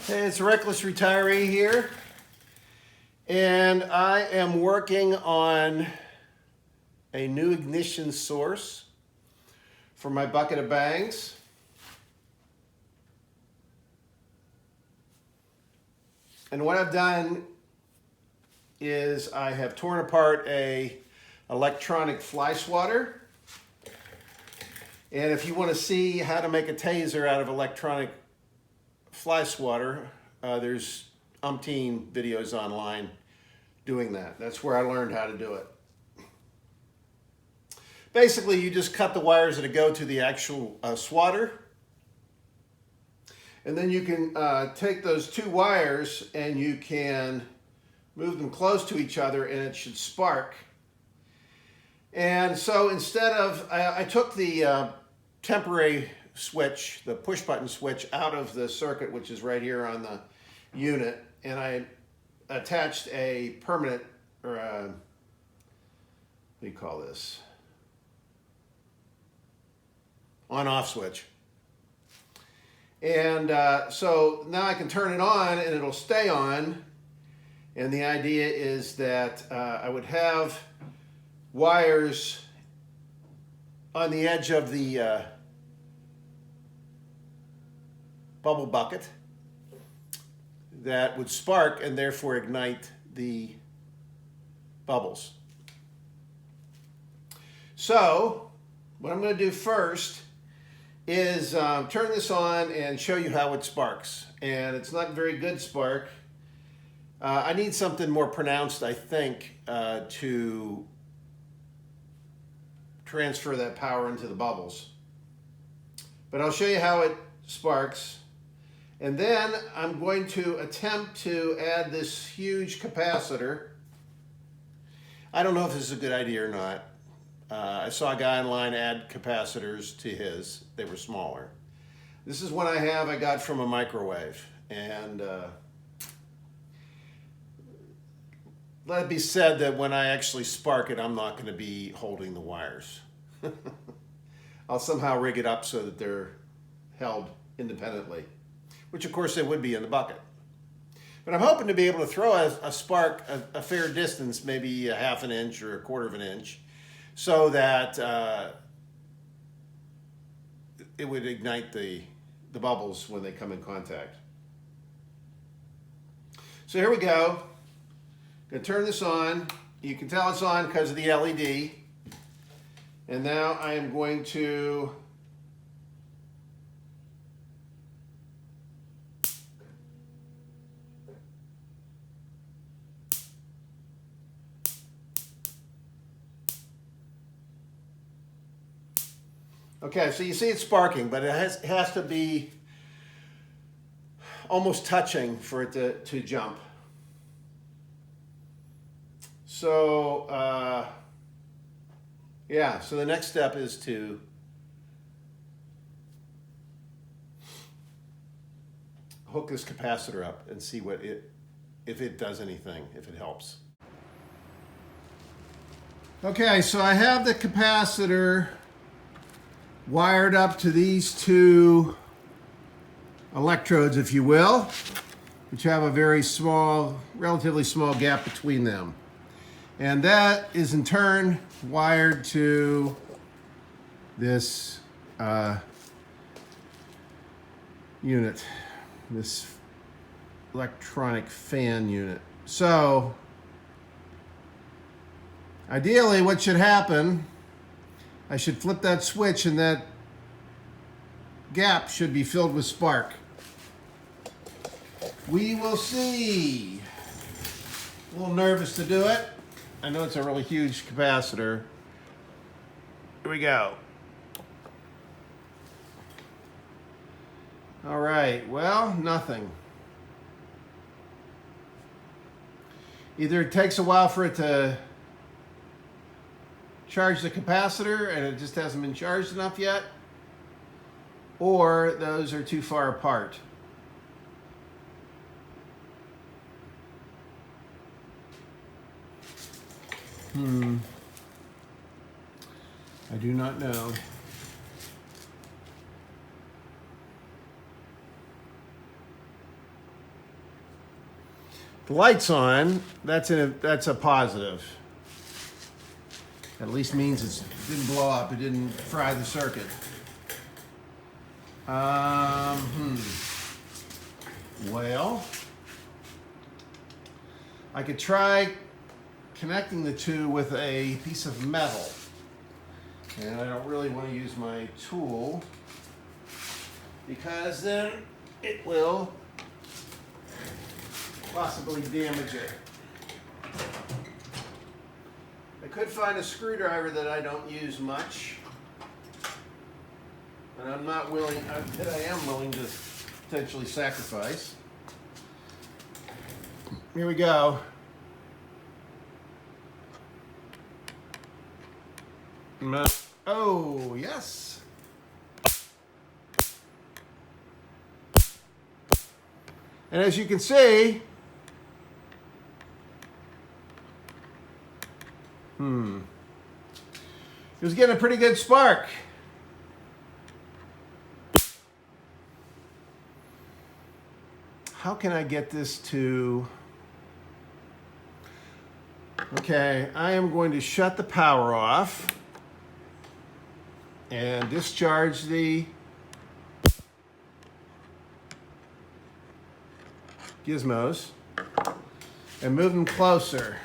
Hey, it's Reckless Retiree here, and I am working on a new ignition source for my bucket of bangs. And what I've done is I have torn apart a electronic fly swatter. And if you want to see how to make a taser out of electronic fly swatter, there's umpteen videos online doing that. That's where I learned how to do it. Basically, you just cut the wires that go to the actual swatter, and then you can take those two wires and you can move them close to each other and it should spark. And so instead of, I took the temporary switch, the push button switch, out of the circuit, which is right here on the unit, and I attached a permanent, or what do you call this? On-off switch. And so now I can turn it on and it'll stay on. And the idea is that I would have wires on the edge of the bubble bucket that would spark and therefore ignite the bubbles. So what I'm going to do first is turn this on and show you how it sparks. And it's not a very good spark. I need something more pronounced, I think, to transfer that power into the bubbles. But I'll show you how it sparks. And then I'm going to attempt to add this huge capacitor. I don't know if this is a good idea or not. I saw a guy online add capacitors to his. They were smaller. This is one I got from a microwave. And let it be said that when I actually spark it, I'm not going to be holding the wires. I'll somehow rig it up so that they're held independently, which of course they would be in the bucket. But I'm hoping to be able to throw a spark a fair distance, maybe a half an inch or a quarter of an inch, so that it would ignite the bubbles when they come in contact. So here we go. I'm going to turn this on. You can tell it's on because of the LED. And now I am going to okay, so you see it's sparking, but it has to be almost touching for it to jump. So, yeah, so the next step is to hook this capacitor up and see if it does anything, if it helps. Okay, so I have the capacitor wired up to these two electrodes, if you will, which have a very small, relatively small gap between them. And that is in turn wired to this unit, this electronic fan unit. So ideally what should happen, I should flip that switch and that gap should be filled with spark. We will see. A little nervous to do it. I know it's a really huge capacitor. Here we go. All right, well, nothing. Either it takes a while for it to charge the capacitor and it just hasn't been charged enough yet, or those are too far apart. I do not know. The light's on. That's a positive. At least means it didn't blow up. It didn't fry the circuit. Well, I could try connecting the two with a piece of metal. And I don't really want to use my tool because then it will possibly damage it. I could find a screwdriver that I don't use much, and I'm not willing, that I am willing to potentially sacrifice. Here we go. Oh, yes. And as you can see, it was getting a pretty good spark. How can I get this to... Okay, I am going to shut the power off and discharge the gizmos and move them closer.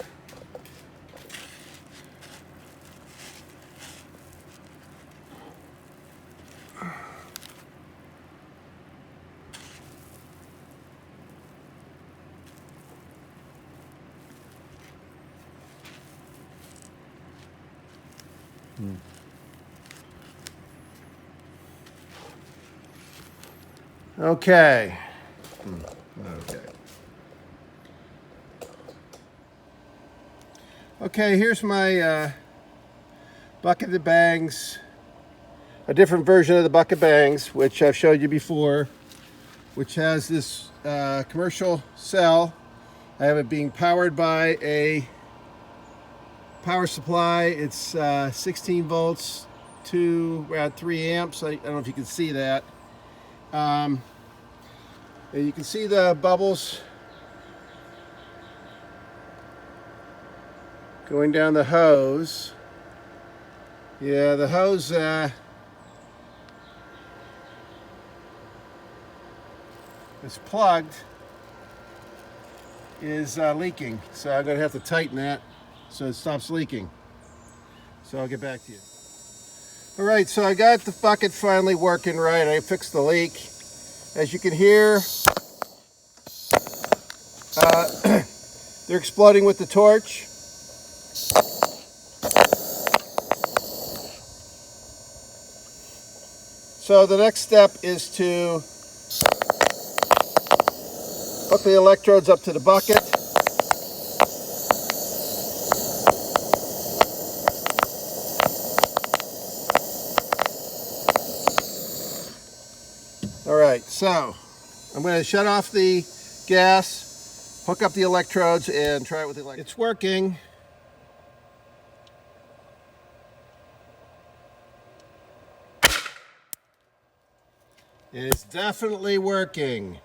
Okay. Okay. Okay, here's my bucket of bangs. A different version of the bucket bangs, which I've showed you before, which has this commercial cell. I have it being powered by a power supply. It's 16 volts to around 3 amps. I don't know if you can see that. And you can see the bubbles going down the hose. Yeah, the hose is plugged, is leaking. So I'm going to have to tighten that so it stops leaking. So I'll get back to you. All right, so I got the bucket finally working right. I fixed the leak. As you can hear, they're exploding with the torch. So the next step is to hook the electrodes up to the bucket. All right, so I'm going to shut off the gas, hook up the electrodes, and try it with the electrodes. It's working. It's definitely working.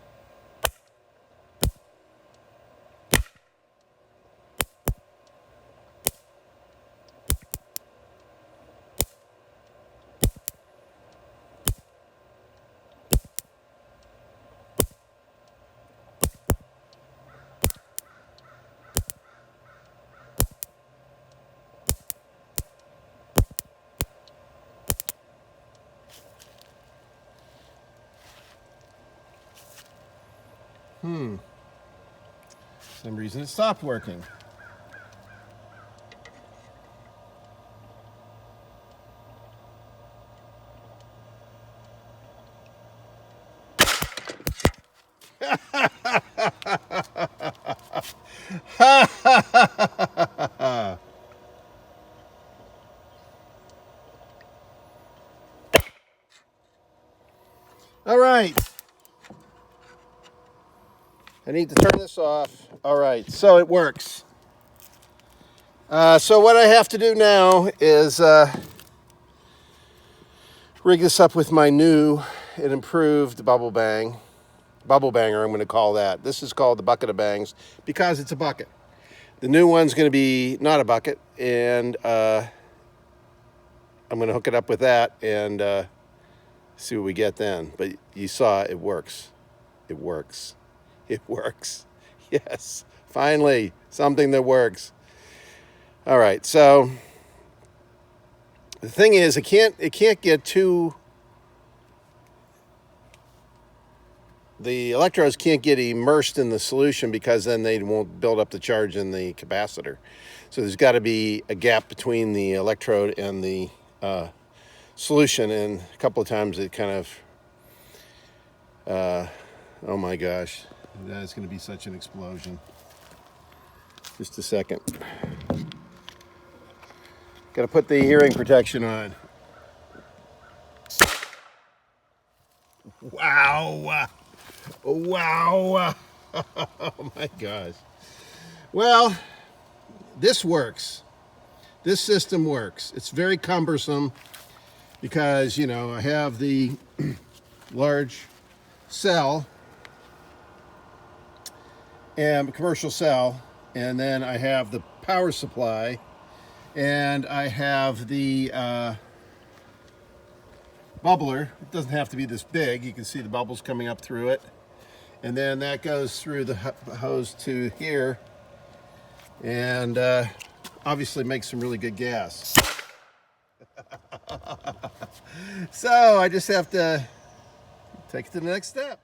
For some reason it stopped working. All right. I need to turn this off. All right, so it works. So what I have to do now is rig this up with my new and improved bubble bang. bubble banger, I'm going to call that. This is called the bucket of bangs because it's a bucket. The new one's going to be not a bucket, and I'm going to hook it up with that and see what we get then. But you saw it works. It works. It works. Yes, finally, something that works. All right, so the thing is, it can't get too. The electrodes can't get immersed in the solution because then they won't build up the charge in the capacitor. So there's got to be a gap between the electrode and the solution, and a couple of times it kind of, oh my gosh, that is going to be such an explosion. Just a second. Got to put the hearing protection on. Wow. Wow. Oh my gosh. Well, this works. This system works. It's very cumbersome because, you know, I have the large cell and commercial cell, and then I have the power supply, and I have the bubbler. It doesn't have to be this big. You can see the bubbles coming up through it. And then that goes through the hose to here, and obviously makes some really good gas. So I just have to take it to the next step.